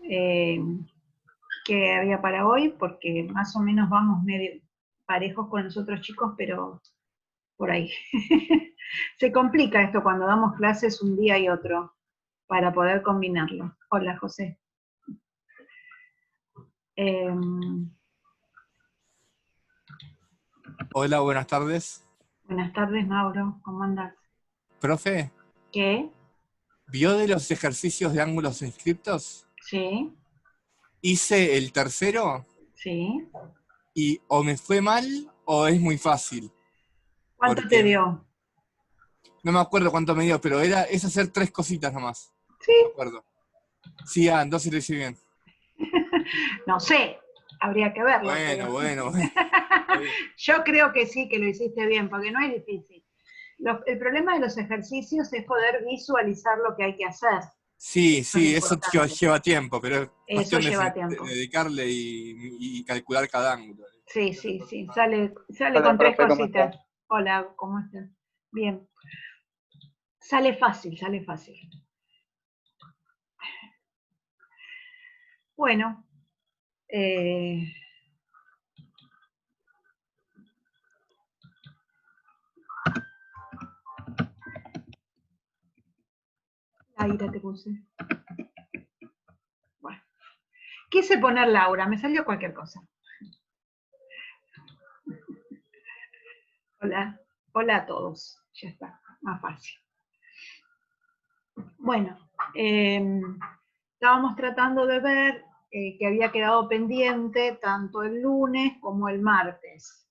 eh, que había para hoy, porque más o menos vamos medio parejos con los otros chicos, pero por ahí. Se complica esto cuando damos clases un día y otro, para poder combinarlo. Hola, José. Hola, buenas tardes. Buenas tardes, Mauro. ¿Cómo andas? Profe, ¿Qué? ¿vio de los ejercicios de ángulos inscriptos? Sí, Hice el tercero sí. y o me fue mal o es muy fácil. ¿Cuánto te Porque dio? no me acuerdo cuánto me dio, pero es hacer 3 cositas nomás. Sí. Me acuerdo. Sí, entonces lo hice bien. No sé, habría que verlo, pero Bueno. yo creo que sí, que lo hiciste bien, porque no es difícil. El problema de los ejercicios es poder visualizar lo que hay que hacer. Sí, Eso es lo eso importante. lleva tiempo, pero es Eso cuestión lleva de tiempo. dedicarle y calcular cada ángulo. Sí, sí, sí. Sale Hola, con 3 profe, ¿cómo estás? cositas. Hola, ¿cómo estás? Bien. Sale fácil, sale fácil. Bueno. Laura te puse. Bueno. Quise poner Laura, me salió cualquier cosa. Hola, hola a todos. Ya está, más fácil. Bueno, estábamos tratando de ver que había quedado pendiente tanto el lunes como el martes.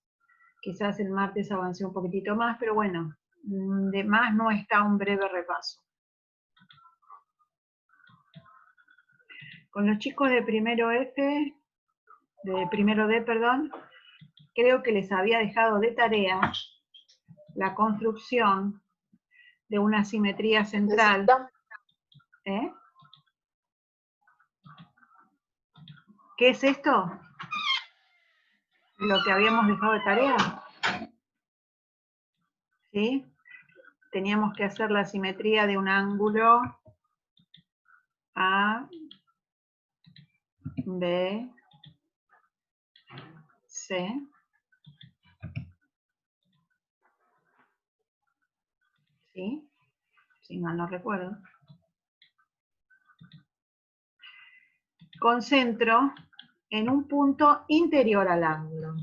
Quizás el martes avancé un poquitito más, pero bueno, de más no está un breve repaso. Con los chicos de primero F, de primero D, perdón, creo que les había dejado de tarea la construcción de una simetría central. ¿Eh? ¿Qué es esto? Lo que habíamos dejado de tarea. ¿Sí? Teníamos que hacer la simetría de un ángulo A, B, C. ¿Sí? Si mal no recuerdo. Con centro en un punto interior al ángulo.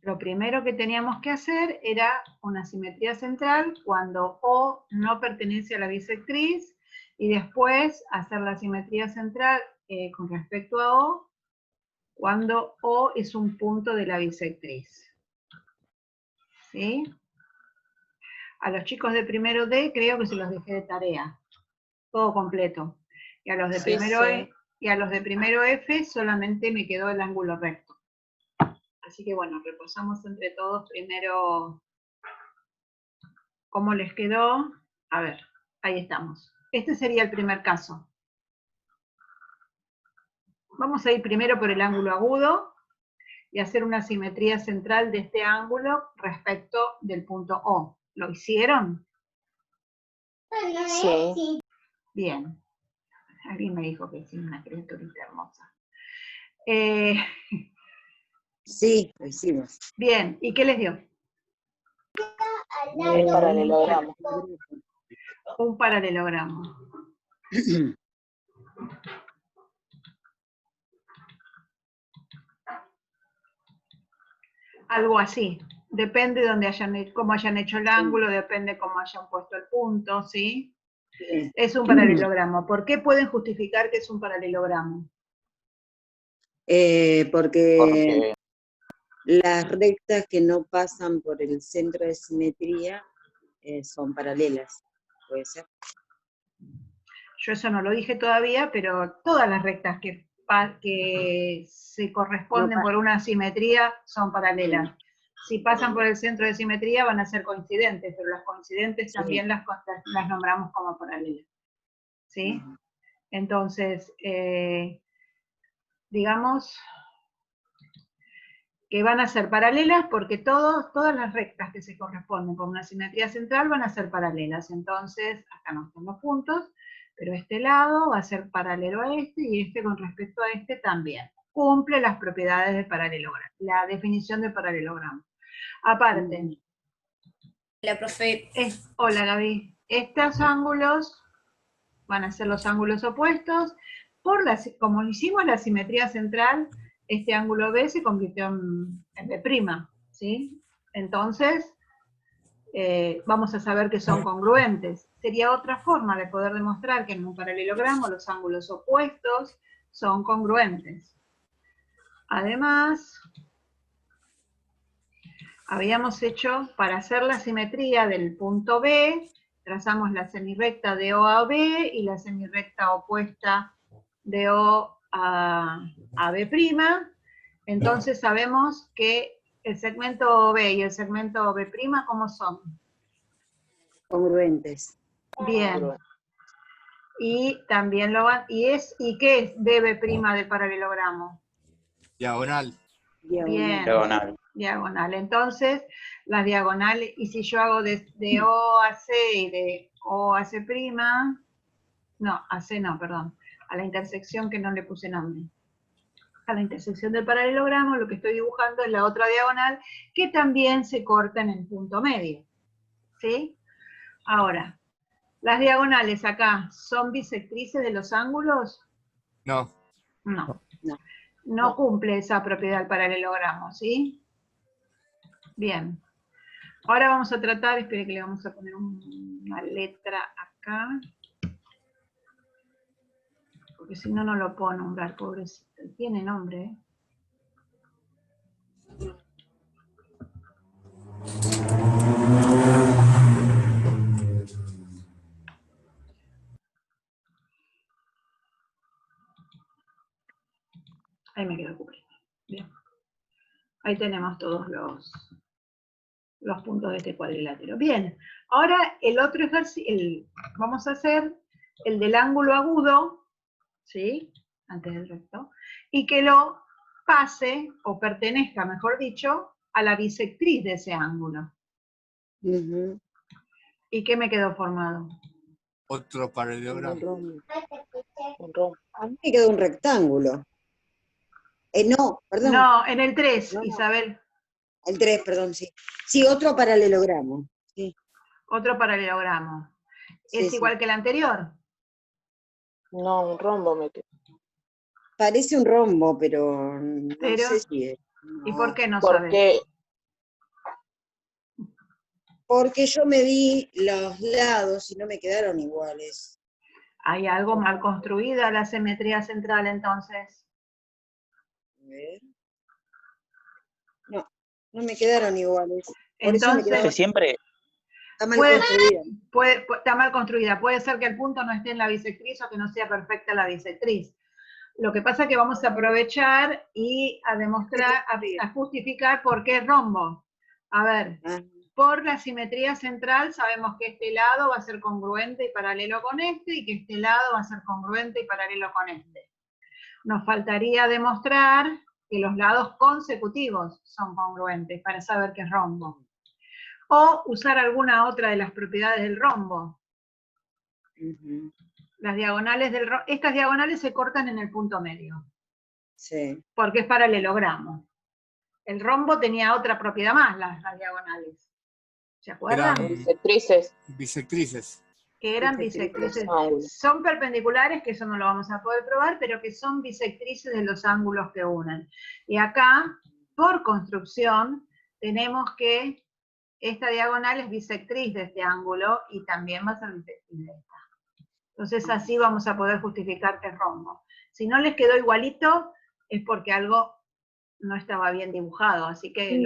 Lo primero que teníamos que hacer era una simetría central cuando O no pertenece a la bisectriz y después hacer la simetría central con respecto a O cuando O es un punto de la bisectriz. ¿Sí? A los chicos de primero D creo que se los dejé de tarea, todo completo. Y a los de primero F solamente me quedó el ángulo recto. Así que bueno, repasamos entre todos primero cómo les quedó. A ver, ahí estamos. Este sería el primer caso. Vamos a ir primero por el ángulo agudo y hacer una simetría central de este ángulo respecto del punto O. ¿Lo hicieron? Sí. Bien. Alguien me dijo que sí, una criaturita hermosa. Sí, lo hicimos. Bien, ¿y qué les dio? El paralelogramo. Un paralelogramo. Algo así. Depende de cómo hayan hecho el ángulo, depende cómo hayan puesto el punto, ¿sí? Sí. Es un paralelogramo. ¿Por qué pueden justificar que es un paralelogramo? Porque las rectas que no pasan por el centro de simetría son paralelas. ¿Puede ser? Yo eso no lo dije todavía, pero todas las rectas que se corresponden por una simetría son paralelas. Si pasan por el centro de simetría van a ser coincidentes, pero las coincidentes también las nombramos como paralelas. ¿Sí? Entonces, digamos, que van a ser paralelas porque todas las rectas que se corresponden con una simetría central van a ser paralelas. Entonces, acá no están los puntos, pero este lado va a ser paralelo a este y este con respecto a este también. Cumple las propiedades del paralelogramo, la definición del paralelogramo. Aparte, La profe. hola Gaby, estos ''ángulos'' van a ser los ángulos opuestos. Como hicimos la simetría central, este ángulo B se convirtió en B', ¿sí? Entonces, vamos a saber que son congruentes. Sería otra forma de poder demostrar que en un paralelogramo los ángulos opuestos son congruentes. Además, habíamos hecho, para hacer la simetría del punto B, trazamos la semirrecta de O a B y la semirrecta opuesta de O a B'. Entonces sabemos que el segmento B y el segmento B', ¿cómo son? Congruentes. Bien. Y también ¿y qué es BB' del paralelogramo? Diagonal. Bien. Diagonal. Diagonal. Entonces, las diagonales, y si yo hago de O a C y de O a C', no, a C no, perdón, a la intersección que no le puse nombre. A la intersección del paralelogramo, lo que estoy dibujando es la otra diagonal, que también se corta en el punto medio. ¿Sí? Ahora, ¿las diagonales acá son bisectrices de los ángulos? No. No. No. No cumple esa propiedad el paralelogramo, ¿sí? Bien. Ahora vamos a tratar, espere que le vamos a poner una letra acá. Porque si no, no lo puedo nombrar, pobrecito. Tiene nombre, ¿eh? Ahí me quedo cubierto. Bien. Ahí tenemos todos los puntos de este cuadrilátero. Bien, ahora el otro ejercicio, vamos a hacer el del ángulo agudo, ¿sí? Antes del recto, y que lo pase, o pertenezca, mejor dicho, a la bisectriz de ese ángulo. Ujú. ¿Y qué me quedó formado? Otro Un paralelogramo. rombo. Un rombo. A mí me quedó un rectángulo. No, perdón. No, en el 3, No, no. Isabel. El 3, perdón, sí. Sí, otro paralelogramo. Sí, Otro paralelogramo. ¿Es sí, igual sí. que el anterior? No, un rombo me quedó. Parece un rombo, pero no Pero, sé si es. ¿y No. por qué no sabes? Porque Porque yo medí los lados y no me quedaron iguales. Hay algo mal construida la simetría central, entonces. A ver. No, no me quedaron iguales. Por eso me Entonces, quedaba. Siempre, Está mal puede- construida. está mal construida. Puede ser que el punto no esté en la bisectriz o que no sea perfecta la bisectriz. Lo que pasa es que vamos a aprovechar y a demostrar, a justificar por qué es rombo. A ver, Ah, por la simetría central sabemos que este lado va a ser congruente y paralelo con este, y que este lado va a ser congruente y paralelo con este. Nos faltaría demostrar que los lados consecutivos son congruentes para saber que es rombo. O usar alguna otra de las propiedades del rombo. ujú. Las diagonales estas diagonales se cortan en el punto medio, Sí. porque es paralelogramo. El rombo tenía otra propiedad más, las diagonales. ¿Se acuerdan? Eran bisectrices. bisectrices. Que eran Bisectrices. bisectrices. Ángulos. Son perpendiculares, que eso no lo vamos a poder probar, pero que son bisectrices de los ángulos que unen. Y acá, por construcción, tenemos que esta diagonal es bisectriz de este ángulo y también va a ser bisectriz de esta. Entonces así vamos a poder justificar que es rombo. Si no les quedó igualito, es porque algo no estaba bien dibujado, así que Sí.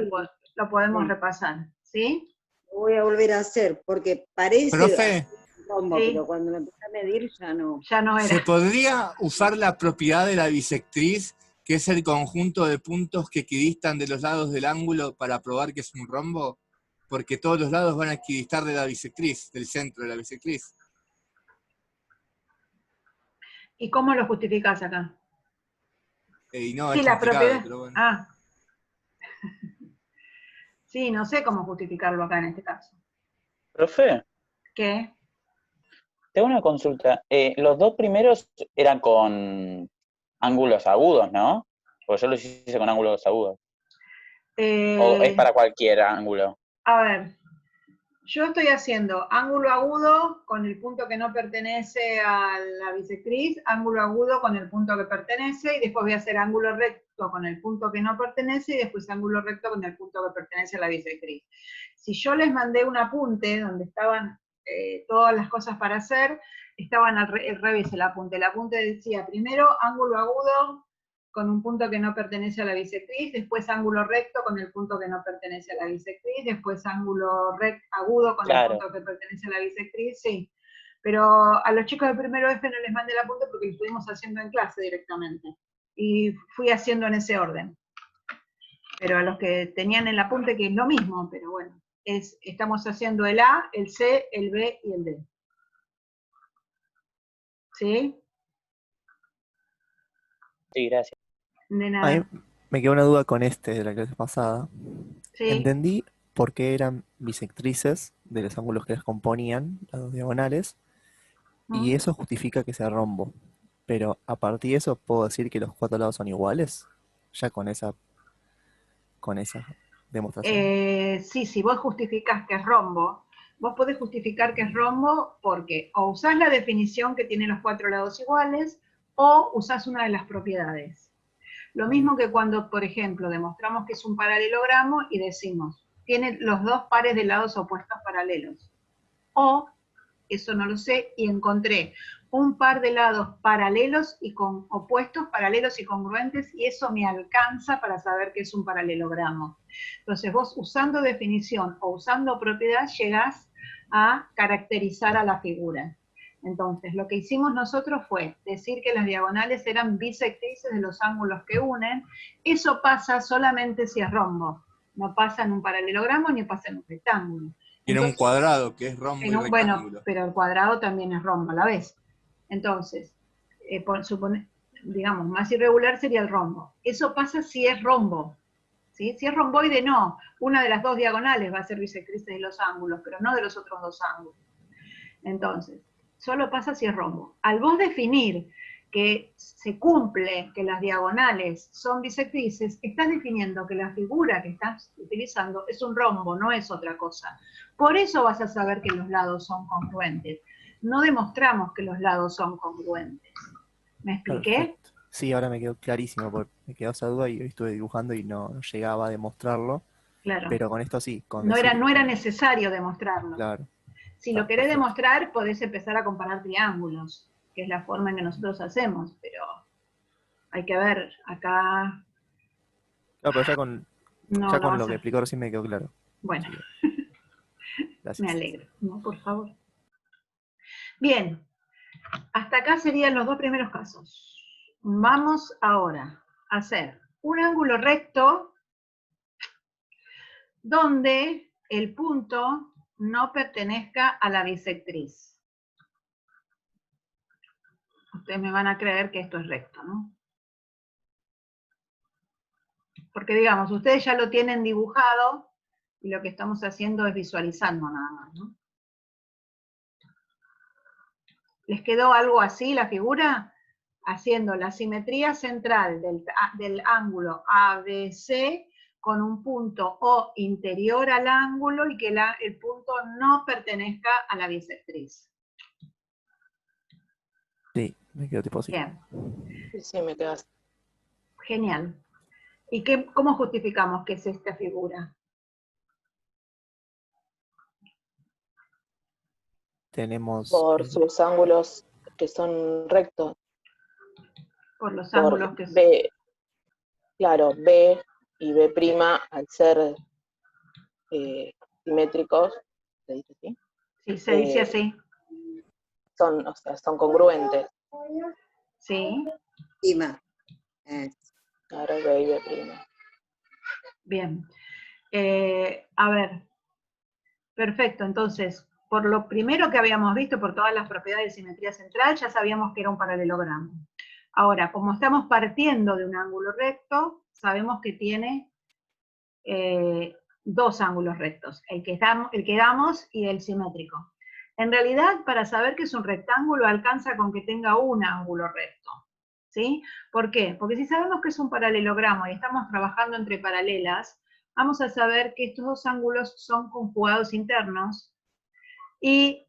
lo podemos Sí. repasar, ¿sí? Lo voy a volver a hacer, porque parece Profe, un rombo, Sí. pero cuando me empecé a medir ya no. Ya no ¿se era. podría usar la propiedad de la bisectriz, que es el conjunto de puntos que equidistan de los lados del ángulo, para probar que es un rombo? Porque todos los lados van a equidistar de la bisectriz, del centro de la bisectriz. ¿Y cómo lo justificás acá? Y no, Sí, es la complicado, propiedad. pero bueno. Ah. Sí, no sé cómo justificarlo acá en este caso. Profe, ¿Qué? tengo una consulta. Los dos primeros eran con ángulos agudos, ¿no? Porque yo los hice con ángulos agudos. ¿O es para cualquier ángulo? A ver, yo estoy haciendo ángulo agudo con el punto que no pertenece a la bisectriz, ángulo agudo con el punto que pertenece, y después voy a hacer ángulo recto con el punto que no pertenece, y después ángulo recto con el punto que pertenece a la bisectriz. Si yo les mandé un apunte donde estaban todas las cosas para hacer, estaban al revés el apunte. El apunte decía primero ángulo agudo con un punto que no pertenece a la bisectriz, después ángulo recto con el punto que no pertenece a la bisectriz, después ángulo agudo con el punto que pertenece a la bisectriz, sí. Pero a los chicos de primero F no les mandé el apunte porque lo estuvimos haciendo en clase directamente. Y fui haciendo en ese orden. Pero a los que tenían el apunte, que es lo mismo, pero bueno, estamos haciendo el A, el C, el B y el D. ¿Sí? Sí, gracias. De nada. A mí me quedó una duda con este de la clase pasada. Sí. Entendí por qué eran bisectrices de los ángulos que las componían, las dos diagonales, y eso justifica que sea rombo. Pero a partir de eso, ¿puedo decir que los cuatro lados son iguales? Ya con esa demostración. Sí, si vos justificás que es rombo, vos podés justificar que es rombo porque o usás la definición que tiene los cuatro lados iguales, o usás una de las propiedades. Lo mismo que cuando, por ejemplo, demostramos que es un paralelogramo y decimos, tiene los dos pares de lados opuestos paralelos. O, eso no lo sé, y encontré un par de lados paralelos y con opuestos, paralelos y congruentes, y eso me alcanza para saber que es un paralelogramo. Entonces vos usando definición o usando propiedad llegás a caracterizar a la figura. Entonces lo que hicimos nosotros fue decir que las diagonales eran bisectrices de los ángulos que unen. Eso pasa solamente si es rombo. No pasa en un paralelogramo ni pasa en un rectángulo. Tiene un cuadrado que es rombo y rectángulo. Bueno, pero el cuadrado también es rombo a la vez. Entonces, digamos, más irregular sería el rombo. Eso pasa si es rombo. ¿Sí? Si es romboide, no. Una de las dos diagonales va a ser bisectriz de los ángulos, pero no de los otros dos ángulos. Entonces, solo pasa si es rombo. Al vos definir que se cumple que las diagonales son bisectrices, estás definiendo que la figura que estás utilizando es un rombo, no es otra cosa. Por eso vas a saber que los lados son congruentes. No demostramos que los lados son congruentes. ¿Me expliqué? Perfecto. Sí, ahora me quedó clarísimo, porque me quedó esa duda y estuve dibujando y no llegaba a demostrarlo. Claro. Pero con esto sí. No era necesario demostrarlo. Claro. Si lo querés demostrar, podés empezar a comparar triángulos, que es la forma en que nosotros hacemos, pero hay que ver, acá... No, pero ya con lo que explicó recién me quedó claro. Bueno, gracias. Me alegro, ¿no? Por favor. Bien, hasta acá serían los dos primeros casos. Vamos ahora a hacer un ángulo recto donde el punto no pertenezca a la bisectriz. Ustedes me van a creer que esto es recto, ¿no? Porque digamos, ustedes ya lo tienen dibujado y lo que estamos haciendo es visualizando nada más, ¿no? ¿Les quedó algo así la figura? Haciendo la simetría central del ángulo ABC con un punto O interior al ángulo y que el punto no pertenezca a la bisectriz. Sí, me quedó tipo así. Bien. Sí, me quedas. Genial. ¿Y cómo justificamos que es esta figura? Tenemos... Por sus ángulos que son rectos. Por los ángulos que B, claro, B y B' al ser simétricos, ¿se dice así? Sí, se dice así. Son congruentes. Sí. Prima. Ahora B y B'. Bien. A ver. Perfecto, entonces, por lo primero que habíamos visto, por todas las propiedades de simetría central, ya sabíamos que era un paralelogramo. Ahora, como estamos partiendo de un ángulo recto, sabemos que tiene dos ángulos rectos, el que damos y el simétrico. En realidad, para saber que es un rectángulo, alcanza con que tenga un ángulo recto. ¿Sí? ¿Por qué? Porque si sabemos que es un paralelogramo y estamos trabajando entre paralelas, vamos a saber que estos dos ángulos son conjugados internos y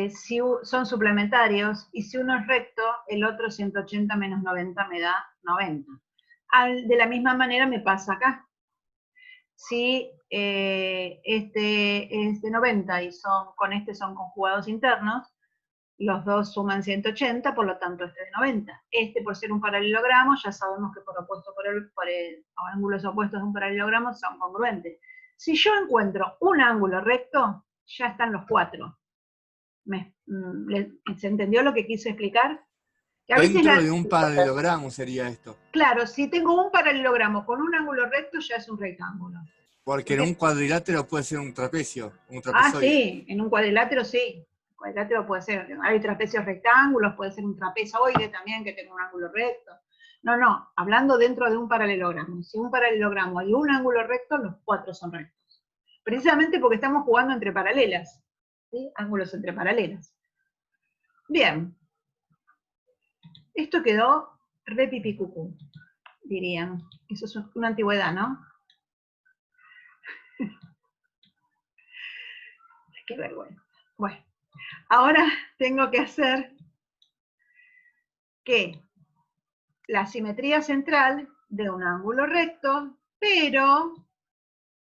si son suplementarios, y si uno es recto, el otro 180 menos 90 me da 90. De la misma manera me pasa acá. Si este es de 90 y con este son conjugados internos, los dos suman 180, por lo tanto este de 90. Este, por ser un paralelogramo, ya sabemos que por ángulos opuestos de un paralelogramo son congruentes. Si yo encuentro un ángulo recto, ya están los cuatro. ¿Se entendió lo que quise explicar? Que a veces Dentro de un paralelogramo sería esto. Claro, si tengo un paralelogramo con un ángulo recto, ya es un rectángulo. Porque en un cuadrilátero puede ser un trapecio, un Ah, trapezoide. sí, en un cuadrilátero sí. Cuadrilátero puede ser, hay trapecios rectángulos, puede ser un trapezoide también que tenga un ángulo recto. No, hablando dentro de un paralelogramo. Si un paralelogramo hay un ángulo recto, los cuatro son rectos. Precisamente porque estamos jugando entre paralelas. ¿Sí? Ángulos entre paralelas. Bien. Esto quedó re pipicucú, dirían. Eso es una antigüedad, ¿no? Qué vergüenza. Bueno. Ahora tengo que hacer que la simetría central de un ángulo recto, pero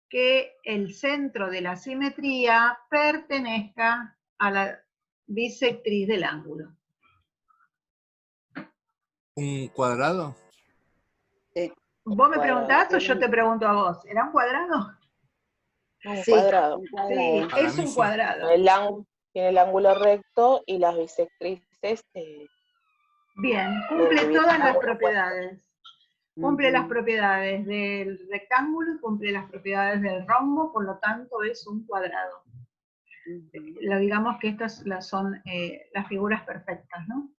que el centro de la simetría pertenezca a la bisectriz del ángulo. ¿Un cuadrado? Sí. ¿Vos me preguntás o yo te pregunto a vos? ¿Era un cuadrado? Un Sí, cuadrado. un cuadrado. Sí, Para es mí un sí. cuadrado. Tiene el ángulo recto y las bisectrices Bien, cumple del todas las ángulo propiedades. Cumple las propiedades del rectángulo, cumple las propiedades del rombo, por lo tanto es un cuadrado. Digamos que estas son las figuras perfectas, ¿no?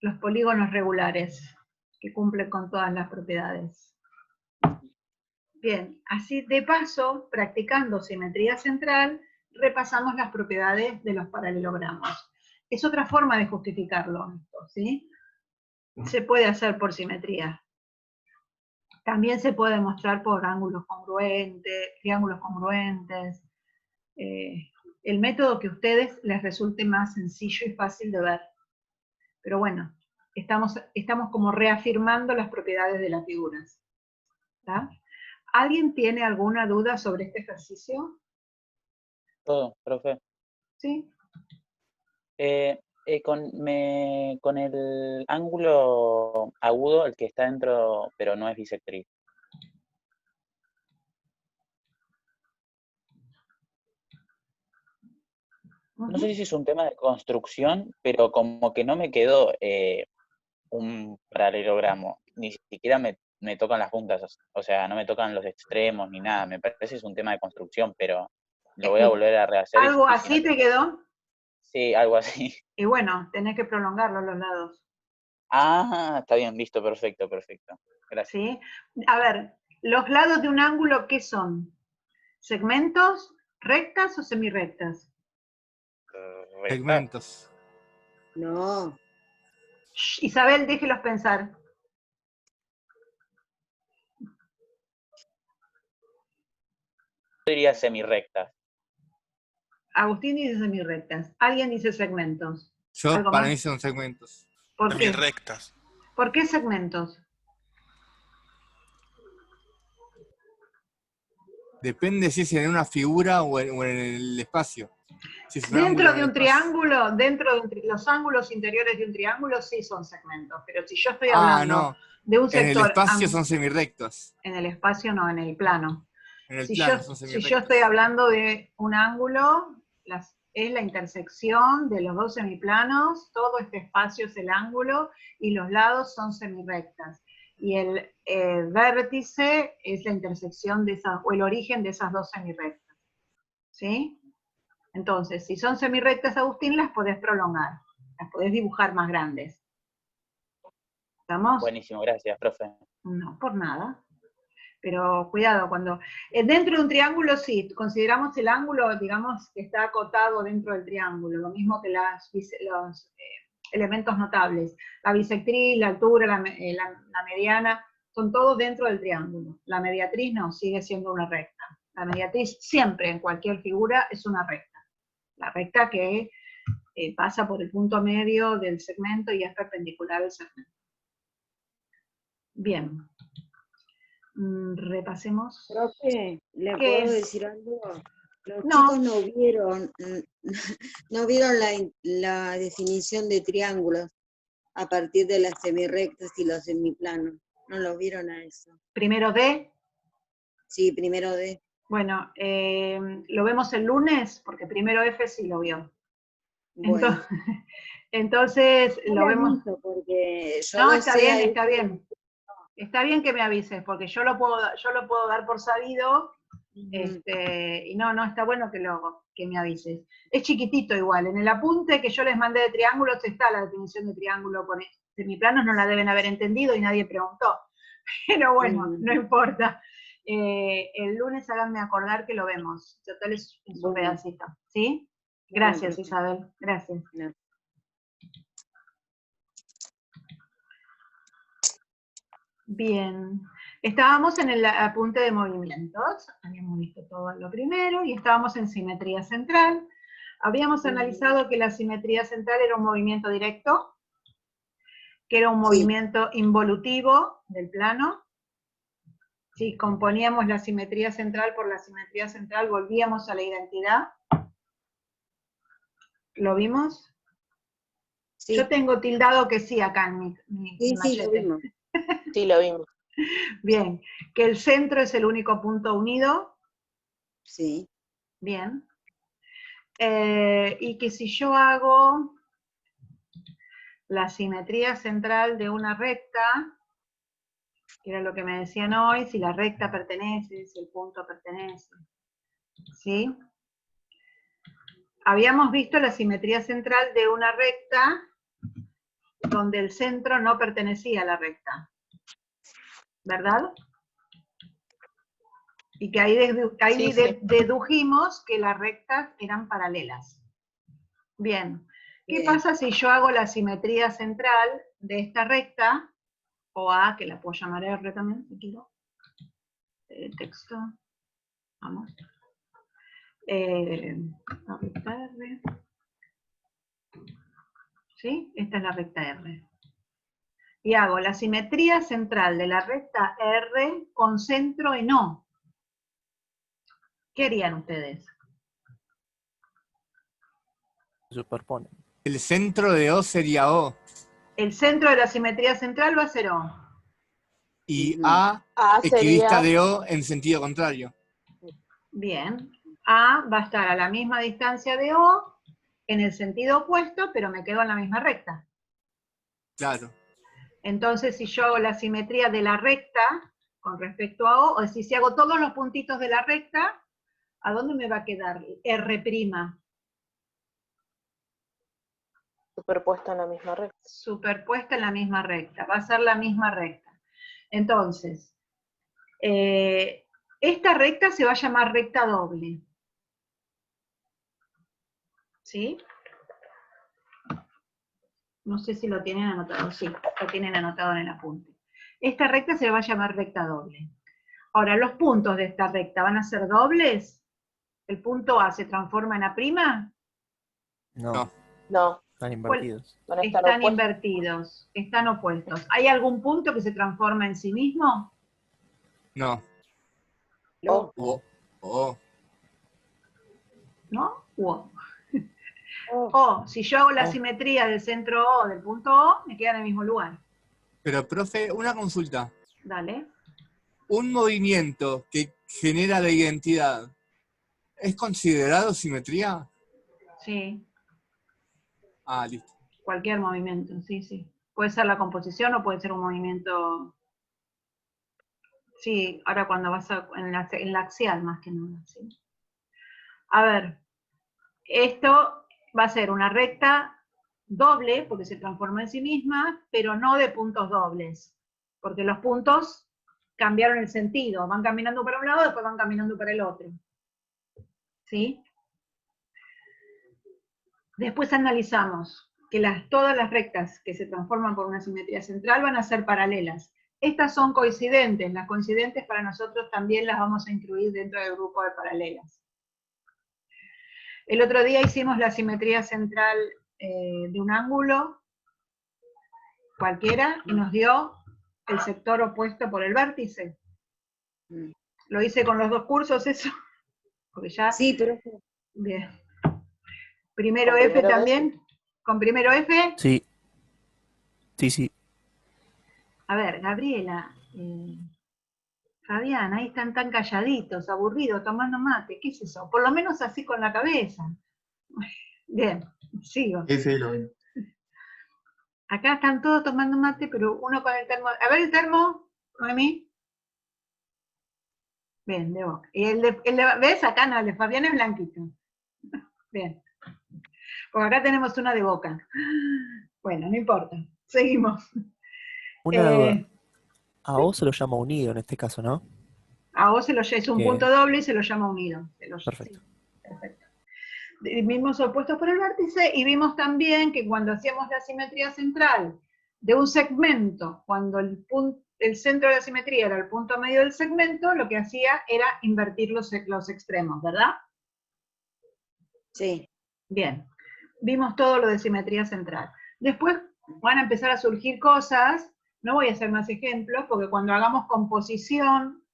Los polígonos regulares, que cumplen con todas las propiedades. Bien, así de paso, practicando simetría central, repasamos las propiedades de los paralelogramos. Es otra forma de justificarlo, ¿sí? Se puede hacer por simetría. También se puede demostrar por ángulos congruentes, triángulos congruentes. El método que a ustedes les resulte más sencillo y fácil de ver. Pero bueno, estamos como reafirmando las propiedades de las figuras. ¿Está? ¿Alguien tiene alguna duda sobre este ejercicio? Todo, profe. ¿Sí? Con el ángulo agudo, el que está dentro, pero no es bisectriz. No sé si es un tema de construcción, pero como que no me quedó un paralelogramo. Ni siquiera me tocan las puntas, o sea, no me tocan los extremos ni nada. Me parece que es un tema de construcción, pero lo voy a volver a rehacer. ¿Algo y así te quedó? Sí, algo así. Y bueno, tenés que prolongarlo los lados. Ah, está bien, listo, perfecto. Gracias. ¿Sí? A ver, los lados de un ángulo, ¿qué son? ¿Segmentos, rectas o semirrectas? Segmentos. No, Shh, Isabel, déjelos pensar. Yo diría semirrectas. Agustín dice semirrectas. Alguien dice segmentos. Yo, ¿Algo para más? mí son segmentos. ¿Por qué? Semirrectas. ¿Por qué segmentos? Depende si es en una figura o en el espacio. Si es un Dentro ángulo en de el un espacio. triángulo, los ángulos interiores de un triángulo sí son segmentos, pero si yo estoy hablando no. de un En el sector... espacio son semirrectos. En el espacio no, en el plano. En el Si plano yo, son si semirrectos. yo estoy hablando de un ángulo, es la intersección de los dos semiplanos, todo este espacio es el ángulo y los lados son semirrectas. Y el vértice es la intersección de esas, o el origen de esas dos semirrectas. ¿Sí? Entonces, si son semirrectas, Agustín, las podés prolongar, las podés dibujar más grandes. ¿Estamos? Buenísimo, gracias, profe. No, por nada. Pero cuidado, cuando dentro de un triángulo sí, consideramos el ángulo, digamos, que está acotado dentro del triángulo, lo mismo que los elementos notables. La bisectriz, la altura, la mediana, son todos dentro del triángulo. La mediatriz no, sigue siendo una recta. La mediatriz siempre, en cualquier figura, es una recta. La recta que pasa por el punto medio del segmento y es perpendicular al segmento. Bien. Repasemos. Profe, ¿le puedo es? decir algo? Los No. chicos no vieron la definición de triángulos a partir de las semirrectas y los semiplanos. ¿No lo vieron a eso? Primero D. Sí, primero D. Bueno, lo vemos el lunes, porque primero F sí lo vio. Bueno. Entonces No lo vemos. porque yo No, no está sé bien, ahí- está bien. Está bien que me avises, porque yo lo puedo dar por sabido, y no, está bueno que me avises. Es chiquitito igual, en el apunte que yo les mandé de triángulos está la definición de triángulo con semiplanos, no la deben haber entendido y nadie preguntó. Pero bueno, no importa. El lunes háganme acordar que lo vemos. Total es un pedacito. ¿Sí? Gracias, Bueno, Isabel. Gracias. no. Bien. Estábamos en el apunte de movimientos. Habíamos visto todo lo primero y estábamos en simetría central. Habíamos analizado que la simetría central era un movimiento directo, que era un movimiento involutivo del plano. Si componíamos la simetría central por la simetría central, volvíamos a la identidad. ¿Lo vimos? Sí. Yo tengo tildado que sí acá en mi Sí, lo vimos. Sí, lo vimos. Bien, que el centro es el único punto unido. Sí. Bien. Y que si yo hago la simetría central de una recta, que era lo que me decían hoy, si la recta pertenece, si el punto pertenece, ¿sí? Habíamos visto la simetría central de una recta donde el centro no pertenecía a la recta, ¿verdad? Y que ahí dedujimos que las rectas eran paralelas. Bien, ¿qué pasa si yo hago la simetría central de esta recta, o A, que la puedo llamar R también, si quiero? Texto, vamos. La recta R. ¿Sí? Esta es la recta R. Y hago la simetría central de la recta R con centro en O. ¿Qué harían ustedes? Superponen. El centro de O sería O. El centro de la simetría central va a ser O. Y A equidista de O en sentido contrario. Bien. A va a estar a la misma distancia de O, en el sentido opuesto, pero me quedo en la misma recta. Claro. Entonces, si yo hago la simetría de la recta con respecto a O, o si hago todos los puntitos de la recta, ¿a dónde me va a quedar R'? Superpuesta en la misma recta. Superpuesta en la misma recta, va a ser la misma recta. Entonces, esta recta se va a llamar recta doble. ¿Sí? No sé si lo tienen anotado, sí, lo tienen anotado en el apunte. Esta recta se va a llamar recta doble. Ahora, los puntos de esta recta van a ser dobles. ¿El punto A se transforma en A'? No. No. Están invertidos. Están invertidos, están opuestos. ¿Hay algún punto que se transforma en sí mismo? No. O. ¿No? O, si yo hago la simetría del centro O del punto O, me queda en el mismo lugar. Pero, profe, una consulta. Dale. Un movimiento que genera la identidad, ¿es considerado simetría? Sí. Ah, listo. Cualquier movimiento, sí, sí. Puede ser la composición o puede ser un movimiento... Sí, ahora cuando vas en la axial más que nada, ¿sí? A ver, esto va a ser una recta doble, porque se transforma en sí misma, pero no de puntos dobles, porque los puntos cambiaron el sentido, van caminando para un lado, después van caminando para el otro. ¿Sí? Después analizamos que todas las rectas que se transforman por una simetría central van a ser paralelas. Estas son coincidentes, las coincidentes para nosotros también las vamos a incluir dentro del grupo de paralelas. El otro día hicimos la simetría central de un ángulo cualquiera y nos dio el sector opuesto por el vértice. Lo hice con los dos cursos eso, porque ya... Sí, pero... Bien. Primero F también, ¿con primero F? Sí. Sí. A ver, Gabriela, Fabián, ahí están tan calladitos, aburridos, tomando mate, ¿qué es eso? Por lo menos así con la cabeza. Bien, sigo. Sí, lo vi. Acá están todos tomando mate, pero uno con el termo. A ver el termo, Noemí. Bien, de Boca. Y ¿ves? Acá no, el de Fabián es blanquito. Bien. Porque acá tenemos una de Boca. Bueno, no importa. Seguimos. Una duda. A O se lo llama unido en este caso, ¿no? A O es un punto doble y se lo llama unido. Perfecto. Sí, perfecto. Vimos opuestos por el vértice y vimos también que cuando hacíamos la simetría central de un segmento, cuando el centro de la simetría era el punto medio del segmento, lo que hacía era invertir los extremos, ¿verdad? Sí. Bien. Vimos todo lo de simetría central. Después van a empezar a surgir cosas, no voy a hacer más ejemplos, porque cuando hagamos composición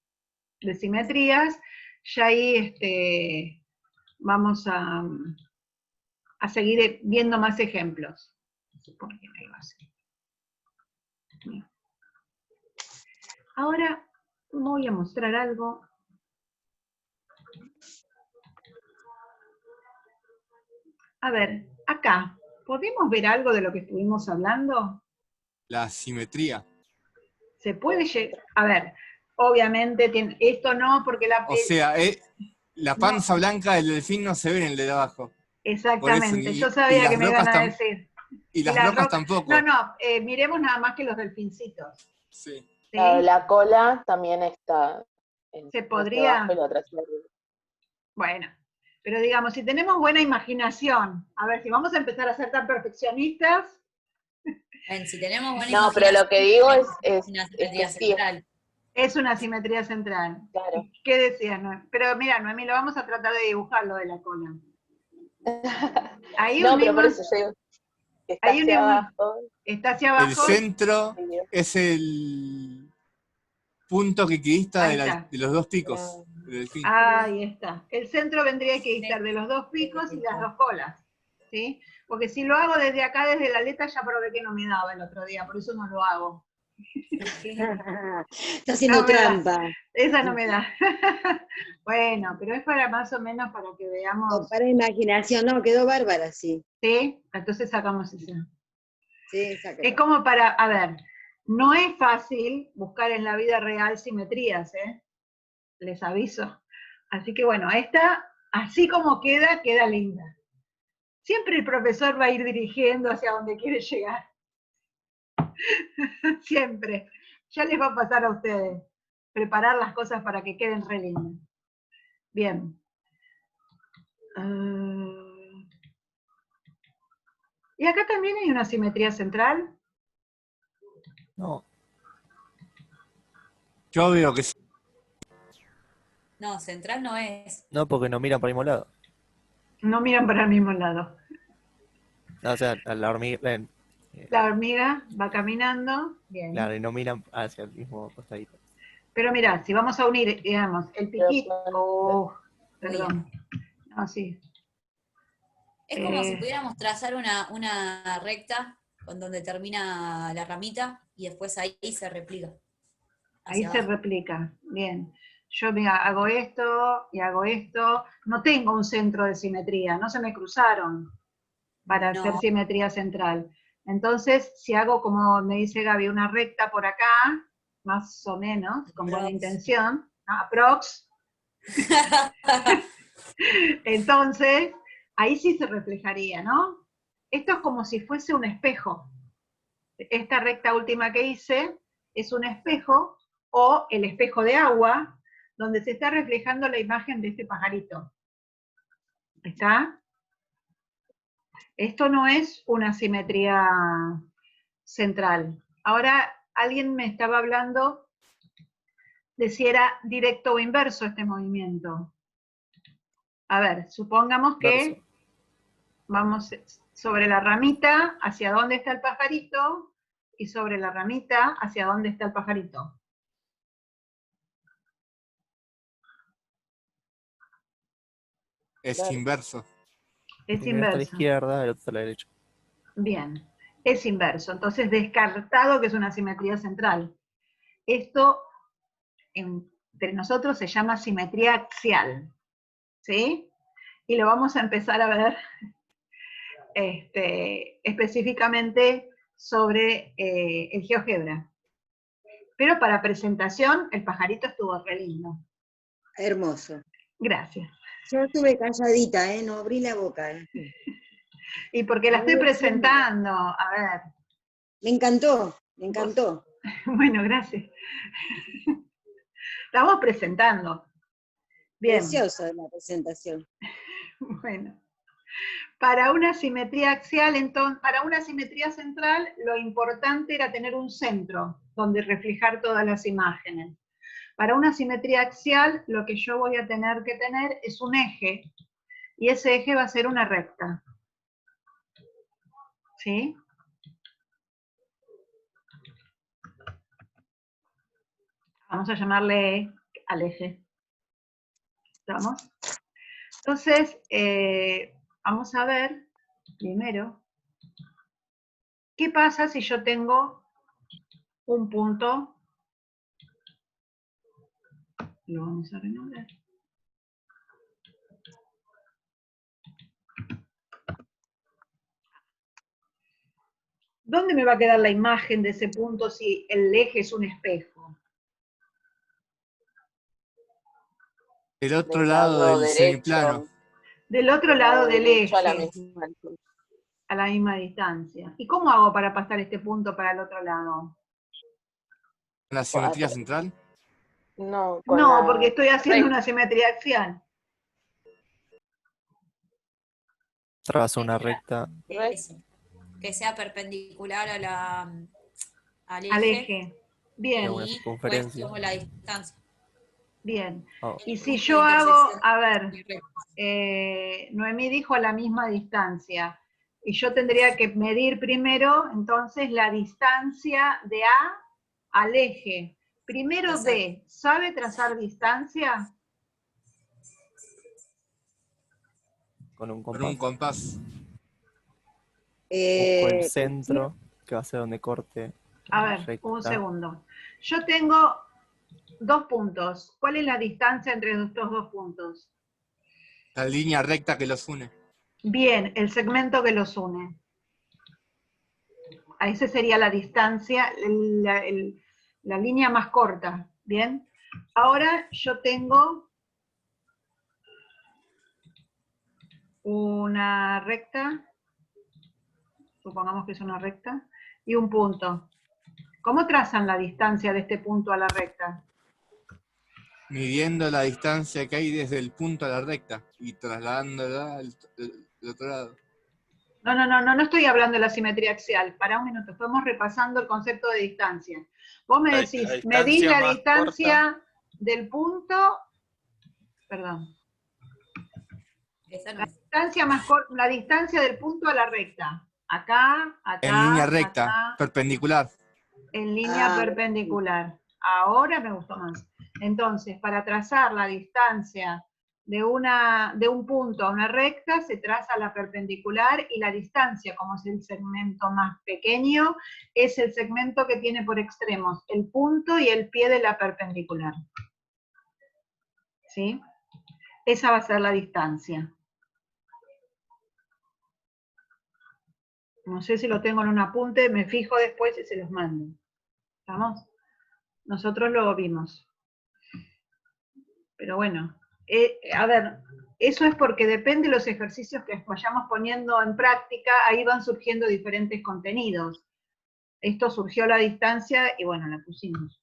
de simetrías, ya ahí vamos a seguir viendo más ejemplos. Ahora voy a mostrar algo. A ver, acá, ¿podemos ver algo de lo que estuvimos hablando? La simetría. Se puede llegar, a ver, obviamente, esto no, porque O sea, la panza blanca del delfín no se ve en el de abajo. Exactamente, eso, yo sabía que me iban a rocas decir. Y las rocas tampoco. No, miremos nada más que los delfincitos. Sí. ¿Sí? La cola también está se podría. Abajo y la otra hacia arriba. Bueno, pero digamos, si tenemos buena imaginación, a ver, si vamos a empezar a ser tan perfeccionistas. Si tenemos buena no, imaginación, pero lo que digo es una simetría central. Es una simetría central. Claro. ¿Qué decías, Noemí? Pero mira, Noemí, lo vamos a tratar de dibujar lo de la cola. Ahí no, pero por eso yo digo, está hacia abajo. Está hacia abajo. El centro es el punto que equidista de los dos picos. Ahí está. El centro vendría a equidistar de los dos picos y las dos colas. ¿Sí? Porque si lo hago desde acá, desde la aleta, ya probé que no me daba el otro día, por eso no lo hago. Está haciendo trampa. Esa no me da. Bueno, pero es para más o menos para que veamos. No, para imaginación, no, quedó bárbara, sí. Sí, entonces sacamos esa. Sí, sacamos. Es como para, a ver, no es fácil buscar en la vida real simetrías, ¿eh? Les aviso. Así que bueno, esta, así como queda linda. Siempre el profesor va a ir dirigiendo hacia donde quiere llegar. Siempre. Ya les va a pasar a ustedes. Preparar las cosas para que queden re lindas. Bien. ¿Y acá también hay una simetría central? No. Yo veo que sí. No, central no es. No, porque no miran para el mismo lado. No miran para el mismo lado. No, o sea, la hormiga... La hormiga va caminando. Bien. Claro, y no miran hacia el mismo costadito. Pero mirá, si vamos a unir, digamos, el piquito... perdón. No, sí. Es como si pudiéramos trazar una recta con donde termina la ramita y después ahí se replica. Ahí se replica, bien. Yo mira, hago esto y hago esto. No tengo un centro de simetría, no se me cruzaron para hacer simetría central. Entonces, si hago, como me dice Gaby, una recta por acá, más o menos, con buena intención, aprox, entonces, ahí sí se reflejaría, ¿no? Esto es como si fuese un espejo. Esta recta última que hice es un espejo o el espejo de agua, donde se está reflejando la imagen de este pajarito. ¿Está? Esto no es una simetría central. Ahora, alguien me estaba hablando de si era directo o inverso este movimiento. A ver, supongamos que vamos sobre la ramita, hacia dónde está el pajarito, y sobre la ramita, hacia dónde está el pajarito. Es inverso. Es Primero está a la inverso. izquierda, el otro a la derecha. Bien, es inverso. Entonces, descartado que es una simetría central. Esto, entre nosotros, se llama simetría axial. ¿Sí? Y lo vamos a empezar a ver específicamente sobre el GeoGebra. Pero para presentación, el pajarito estuvo re lindo. Hermoso. Gracias. Yo estuve calladita, no abrí la boca. Y porque la estoy presentando, a ver. Me encantó, me encantó. Bueno, gracias. Estamos presentando. Bien. Preciosa la presentación. Bueno. Para una simetría axial, entonces, para una simetría central, lo importante era tener un centro donde reflejar todas las imágenes. Para una simetría axial, lo que yo voy a tener que tener es un eje, y ese eje va a ser una recta. ¿Sí? Vamos a llamarle al eje. ¿Estamos? Entonces, vamos a ver, primero, ¿qué pasa si yo tengo un punto? Lo vamos a renombrar. ¿Dónde me va a quedar la imagen de ese punto si el eje es un espejo? Del otro Del lado lado del semiplano. Del otro lado del derecho, eje. a la misma altura. A la misma distancia. ¿Y cómo hago para pasar este punto para el otro lado? ¿La simetría central? No, No, porque estoy haciendo recta. una simetría axial. Trazo una recta. Eso. Que sea perpendicular al Al eje. eje. Bien. Una Y después circunferencia. tomo la distancia. Bien. Oh. Y El si punto yo de hago, intersección a ver, de recta. Noemí dijo a la misma distancia, y yo tendría que medir primero, entonces, la distancia de A al eje. Primero Exacto. B, ¿sabe trazar distancia? Con un Con un compás. compás. Busco el Sí, centro, que va a ser donde corte A la ver, recta. un segundo. Yo tengo dos puntos. ¿Cuál es la distancia entre estos dos puntos? La línea recta que los une. Bien, el segmento que los une. A esa sería la distancia, la línea más corta. Bien. Ahora yo tengo una recta, supongamos que es una recta, y un punto. ¿Cómo trazan la distancia de este punto a la recta? Midiendo la distancia que hay desde el punto a la recta y trasladándola al otro lado. No estoy hablando de la simetría axial. Para un minuto, estamos repasando el concepto de distancia. Vos me decís, medís la distancia del punto, perdón. Esa no. La distancia del punto a la recta. Acá, En línea recta, acá, perpendicular. en línea perpendicular. Ahora me gustó más. Entonces, para trazar la distancia de un punto a una recta, se traza la perpendicular, y la distancia, como es el segmento más pequeño, es el segmento que tiene por extremos el punto y el pie de la perpendicular. ¿Sí? Esa va a ser la distancia. No sé si lo tengo en un apunte, me fijo después y se los mando. ¿Estamos? Nosotros lo vimos. Pero bueno, a ver, eso es porque depende de los ejercicios que vayamos poniendo en práctica, ahí van surgiendo diferentes contenidos. Esto surgió a la distancia y bueno, la pusimos.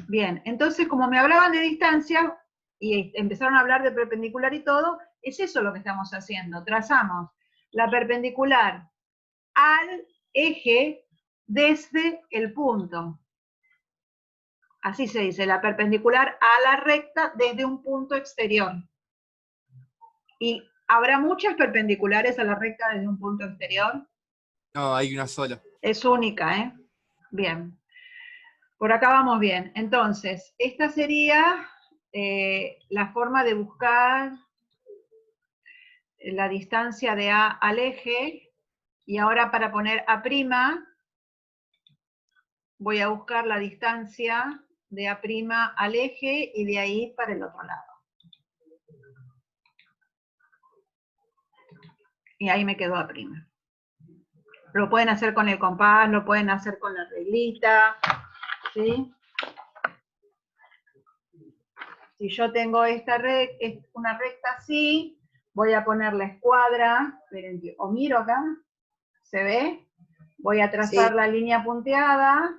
Bien, entonces como me hablaban de distancia y empezaron a hablar de perpendicular y todo, es eso lo que estamos haciendo. Trazamos la perpendicular al eje desde el punto. Así se dice, la perpendicular a la recta desde un punto exterior. ¿Y habrá muchas perpendiculares a la recta desde un punto exterior? No, hay una sola. Es única, ¿eh? Bien. Por acá vamos bien. Entonces, esta sería la forma de buscar la distancia de A al eje. Y ahora para poner A', voy a buscar la distancia de A' al eje y de ahí para el otro lado. Y ahí me quedó A'. Lo pueden hacer con el compás, lo pueden hacer con la reglita, ¿sí? Si yo tengo una recta así, voy a poner la escuadra, o miro acá, ¿se ve? Voy a trazar la línea punteada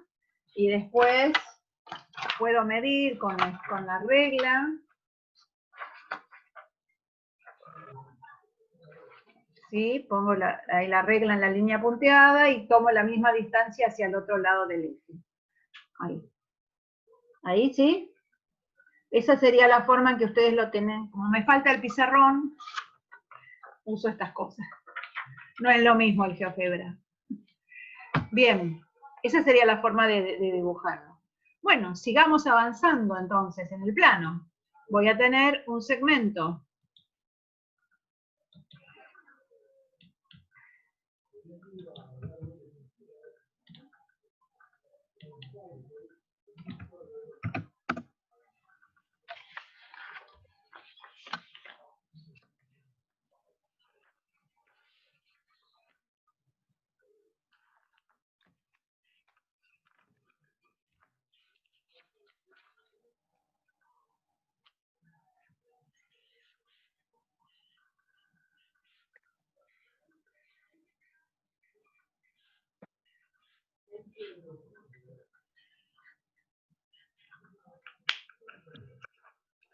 y después puedo medir con la regla. ¿Sí? Pongo ahí la regla en la línea punteada y tomo la misma distancia hacia el otro lado del eje. Ahí. Ahí, ¿sí? Esa sería la forma en que ustedes lo tienen. Como me falta el pizarrón, uso estas cosas. No es lo mismo el GeoGebra. Bien, esa sería la forma de dibujarlo. Bueno, sigamos avanzando entonces en el plano. Voy a tener un segmento.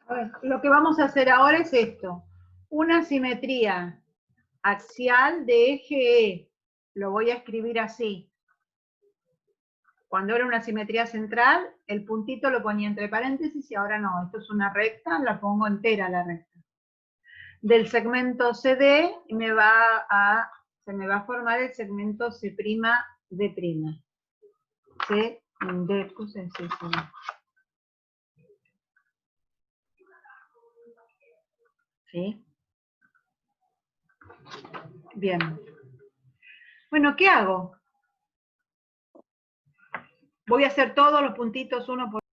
A ver, lo que vamos a hacer ahora es esto. Una simetría axial de eje E. Lo voy a escribir así. Cuando era una simetría central, el puntito lo ponía entre paréntesis y ahora no. Esto es una recta, la pongo entera la recta. Del segmento CD se me va a formar el segmento C'D'. C, D, puse C, C. ¿Sí? Bien. Bueno, ¿qué hago? Voy a hacer todos los puntitos uno por